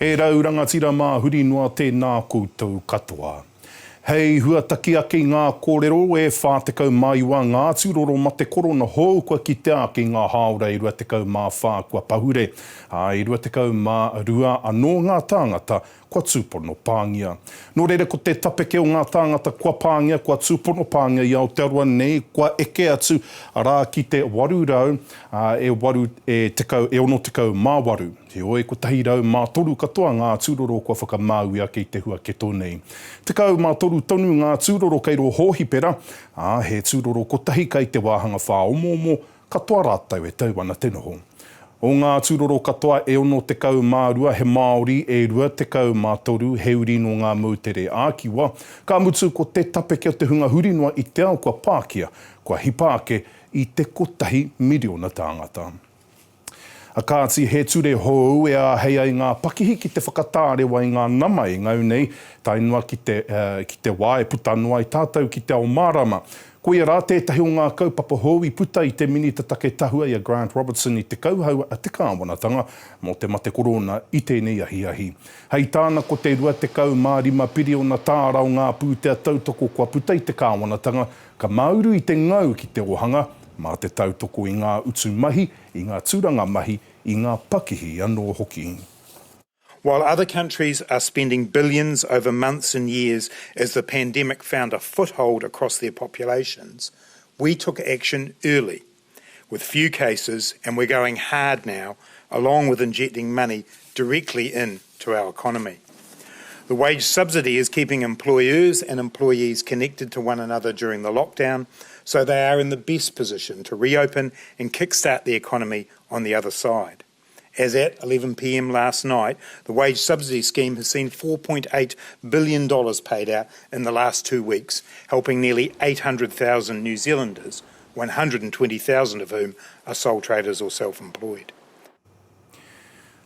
E rau rangatira mā huri noa tēnā koutou katoa. Hei huataki ake ngā kōrero e whātekau maiua ngā tūroro ma te korona hou kua ki te ake ngā haora i rua tekau mā whā kua pahure. I rua tekau mā rua anō ngā tāngata kua tūpono pāngia. Nō reira ko te tapeke o ngā tāngata kua pāngia, kua tūpono pāngia i Aotearoa nei, kua eke atu arā ki te waru rau, e ono tekau mā waru. He oe ko tahi rau mā toru katoa ngā tūroro kua whakamāui ake i te hua keto nei. Tekau mā toru tonu ngā tūroro kei ro hohi pera, he tūroro ko tahi kei te wāhanga whā omomo, katoa rātau e tau ana te noho. O ngā tūroro katoa e ono tekau mā rua he Māori e rua tekau mā toru he uri no ngā mautere ākiwa. Ka mutu ko te tapeke o te hunga hurinua i te ao kua Pākia, kua hipa ake i te kotahi miliona tāngata. A kāti he ture hou e a hei ai ngā pakihi ki te whakatārewa i ngā nama i ngau nei, tainua ki te wā e puta noa i tātou ki te ao Mārama. Ko ia rā tētahi o ngā kaupapa hou i puta i te minita take tahua i a Grant Robertson i te kauhau a te kāwanatanga mō te mate korona i tēnei ahi. Hei tāna ko te rua te kau mārima piriona tārau ngā pūtea tautoko kua puta i te kāwanatanga, ka mauru i te ngau ki te ohanga, mā te tautoko i ngā utu mahi, i ngā tūranga mahi, i ngā pakihi anō hoki. While other countries are spending billions over months and years as the pandemic found a foothold across their populations, we took action early, with few cases, and we're going hard now, along with injecting money directly into our economy. The wage subsidy is keeping employers and employees connected to one another during the lockdown, so they are in the best position to reopen and kickstart the economy on the other side. As at 11 p.m. last night, the wage subsidy scheme has seen $4.8 billion paid out in the last 2 weeks, helping nearly 800,000 New Zealanders, 120,000 of whom are sole traders or self-employed.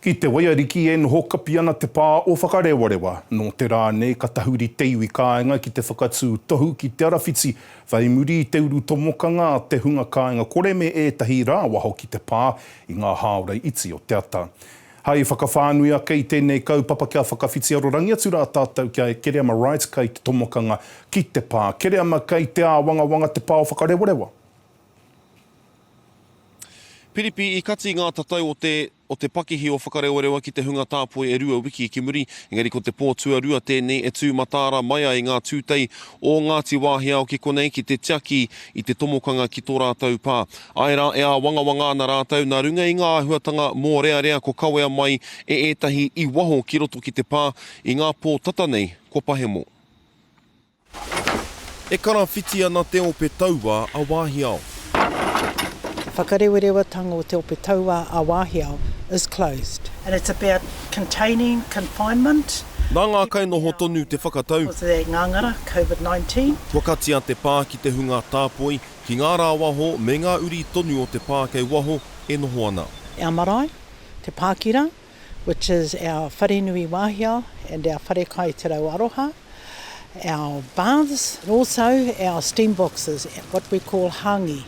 Ki te waiariki e noho kapi ana te pā o whakarewarewa. Nō te rā nei ka tahuri te iwi kāinga ki te whakatū tohu ki te arawhiti. Whai muri i te uru tomokanga te hunga kāinga kore me ētahi rā waho ki te pā i ngā haorei iti o te ata. Hei whakawhānui a kei tēnei kaupapa kia whakawhiti arorangi atu rā tātou kia kere ama right kei te tomokanga ki te pā. Kere ama kei te āwanga te pā o whakarewarewa. Piripi, i kati ngā tatau o te pakihi o whakarewarewa ki te hunga tāpoi e rua wiki ki muri, engari ko te pōtua rua tēnei e tūmatara mai ai ngā tūtei o Ngāti Wāhi Ao ki konei ki te tiaki i te tomokanga ki tō rātau pā. Ai rā e a wangawanga ana rātau, nā runga i ngā ahuatanga mō rea ko kawea mai e ētahi i waho ki roto ki te pā i ngā pō tata nei, ko pahemo. E karawhiti ana te ope taua a Wāhi Ao. Whakarewirewatanga o te ope taua a Wāhi Ao is closed. And it's about containing confinement. Nā ngā kainoho tonu te whakatau. Because of that ngangara, COVID-19. Wakatia te pā ki te hunga tāpoi, ki ngā rā waho me ngā uri tonu o te pā kei waho e noho ana. Our marae, te Pākira, which is our wharenui Wāhi Ao and our wharekai te rau aroha. Our baths, and also our steam boxes, what we call hangi.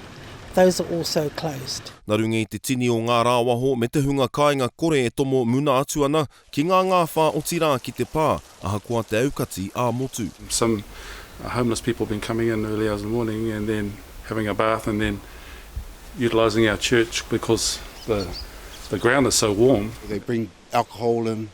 Those are also closed. Nā runga i te tini o ngā rāwaho me te hunga kāinga kore e tomo muna atu ana ki ngā whā o tirā ki te pā, aha kua te aukati a motu. Some homeless people have been coming in early hours in the morning and then having a bath and then utilising our church because the ground is so warm. They bring alcohol in,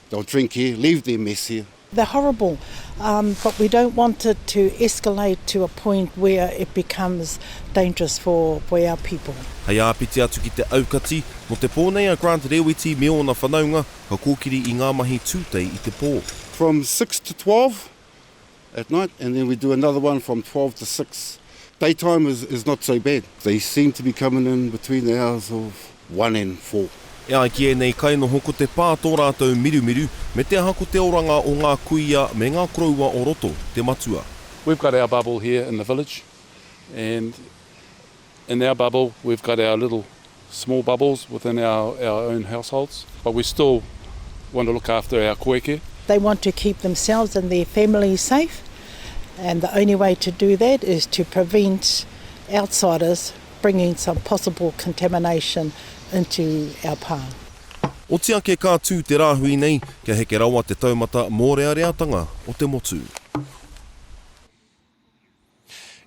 they'll drink here, leave their mess here. They're horrible, but we don't want it to escalate to a point where it becomes dangerous for our people. Hei āpiti atu ki te aukati, mo te pōnei a Grant Rewiti me ona whanaunga, ka kōkiri i ngā mahi tūtei i te pō. From 6 to 12 at night, and then we do another one from 12 to 6. Daytime is not so bad. They seem to be coming in between the hours of 1 and 4. E ai ki e nei kainoho ko te pā tō rātou mirumiru me te aha ko te oranga o ngā kuia me ngā kroua o roto, te matua. We've got our bubble here in the village and in our bubble we've got our little small bubbles within our own households, but we still want to look after our koeke. They want to keep themselves and their families safe, and the only way to do that is to prevent outsiders bringing some possible contamination into our pā. O tia ke kātū te rāhui nei, kia heke rawa te taumata mōreareatanga o te motu.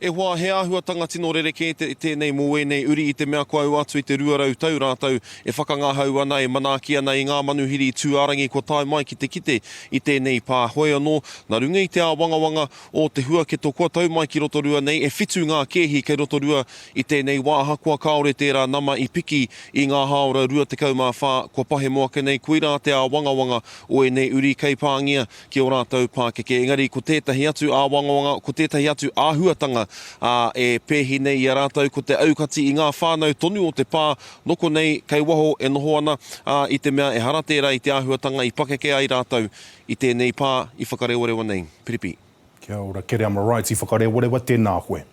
E hoa he āhuatanga tino rereke tēnei mō nei uri I te mea kua au atu I te ruarau tau rātau e whakangahau ana e manaki ana I ngā manuhiri tūarangi ko tai mai ki te kite I tēnei pā hoi anō. Nā runga I te wangawanga o te huaketo kua tau mai ki rotorua nei e whitu ngā kehi kei rotorua I tēnei wāha kua kaore tērā nama I piki I ngā haora rua te kaumā whā kua pahe moake nei koira te wangawanga o e nei uri kei pāngia ki o rātau pākeke. Engari ko tētahi atu wangawanga, ko tētahi atu āhuatanga e pēhi nei I a rātau ko te aukati I ngā whānau tonu o te pā, noko nei kei waho e noho ana I te mea e hara tērā I te āhuatanga I pakeke ai rātau I tēnei pā I whakareorewa nei. Piripi. Kia ora, kere ama rights I whakareorewa tēnā koe.